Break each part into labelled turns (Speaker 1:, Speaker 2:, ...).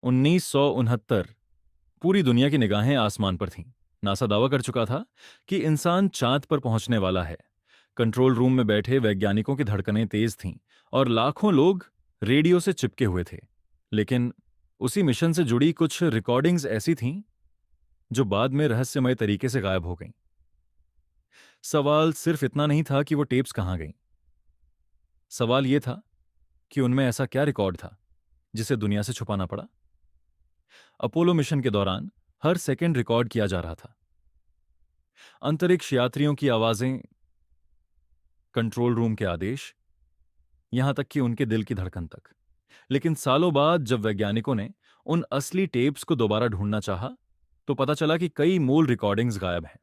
Speaker 1: 1969। पूरी दुनिया की निगाहें आसमान पर थीं। नासा दावा कर चुका था कि इंसान चांद पर पहुंचने वाला है। कंट्रोल रूम में बैठे वैज्ञानिकों की धड़कनें तेज थीं और लाखों लोग रेडियो से चिपके हुए थे। लेकिन उसी मिशन से जुड़ी कुछ रिकॉर्डिंग्स ऐसी थीं जो बाद में रहस्यमय तरीके से गायब हो गईं। सवाल सिर्फ इतना नहीं था कि वो टेप्स कहाँ गईं। सवाल ये था कि उनमें ऐसा क्या रिकॉर्ड था जिसे दुनिया से छुपाना पड़ा। अपोलो मिशन के दौरान हर सेकंड रिकॉर्ड किया जा रहा था। अंतरिक्ष यात्रियों की आवाजें, कंट्रोल रूम के आदेश, यहां तक कि उनके दिल की धड़कन तक। लेकिन सालों बाद जब वैज्ञानिकों ने उन असली टेप्स को दोबारा ढूंढना चाहा, तो पता चला कि कई मूल रिकॉर्डिंग्स गायब हैं।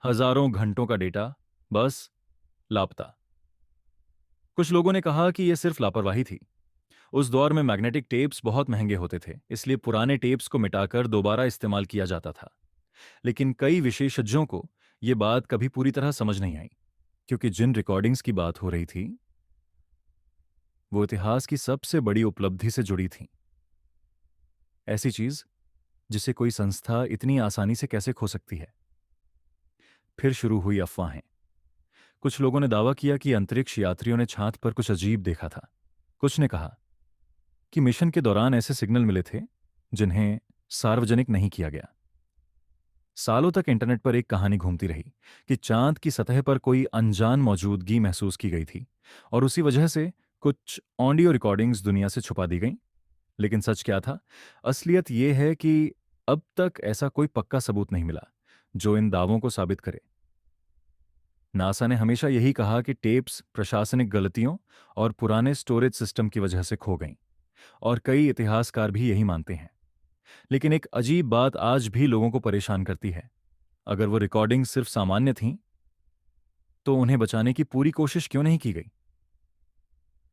Speaker 1: हजारों घंटों का डेटा बस लापता। कुछ लोगों ने कहा कि यह सिर्फ लापरवाही थी। उस दौर में मैग्नेटिक टेप्स बहुत महंगे होते थे, इसलिए पुराने टेप्स को मिटाकर दोबारा इस्तेमाल किया जाता था। लेकिन कई विशेषज्ञों को यह बात कभी पूरी तरह समझ नहीं आई, क्योंकि जिन रिकॉर्डिंग्स की बात हो रही थी वो इतिहास की सबसे बड़ी उपलब्धि से जुड़ी थी। ऐसी चीज जिसे कोई संस्था इतनी आसानी से कैसे खो सकती है। फिर शुरू हुई अफवाहें। कुछ लोगों ने दावा किया कि अंतरिक्ष यात्रियों ने छात पर कुछ अजीब देखा था। कुछ ने कहा कि मिशन के दौरान ऐसे सिग्नल मिले थे जिन्हें सार्वजनिक नहीं किया गया। सालों तक इंटरनेट पर एक कहानी घूमती रही कि चांद की सतह पर कोई अनजान मौजूदगी महसूस की गई थी और उसी वजह से कुछ ऑडियो रिकॉर्डिंग्स दुनिया से छुपा दी गईं। लेकिन सच क्या था? असलियत यह है कि अब तक ऐसा कोई पक्का सबूत नहीं मिला जो इन दावों को साबित करे। नासा ने हमेशा यही कहा कि टेप्स प्रशासनिक गलतियों और पुराने स्टोरेज सिस्टम की वजह से खो गईं, और कई इतिहासकार भी यही मानते हैं। लेकिन एक अजीब बात आज भी लोगों को परेशान करती है। अगर वो रिकॉर्डिंग सिर्फ सामान्य थीं, तो उन्हें बचाने की पूरी कोशिश क्यों नहीं की गई?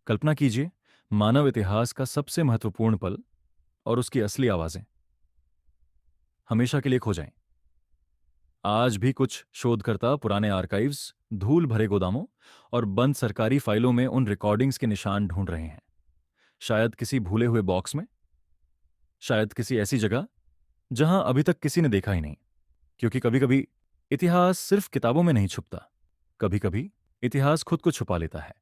Speaker 1: कल्पना कीजिए, मानव इतिहास का सबसे महत्वपूर्ण पल और उसकी असली आवाजें हमेशा के लिए खो जाएं। आज भी कुछ शोधकर्ता पुराने आर्काइव्स, धूल भरे गोदामों और बंद सरकारी फाइलों में उन रिकॉर्डिंग्स के निशान ढूंढ रहे हैं। शायद किसी भूले हुए बॉक्स में, शायद किसी ऐसी जगह जहां अभी तक किसी ने देखा ही नहीं। क्योंकि कभी कभी इतिहास सिर्फ किताबों में नहीं छुपता, कभी कभी इतिहास खुद को छुपा लेता है।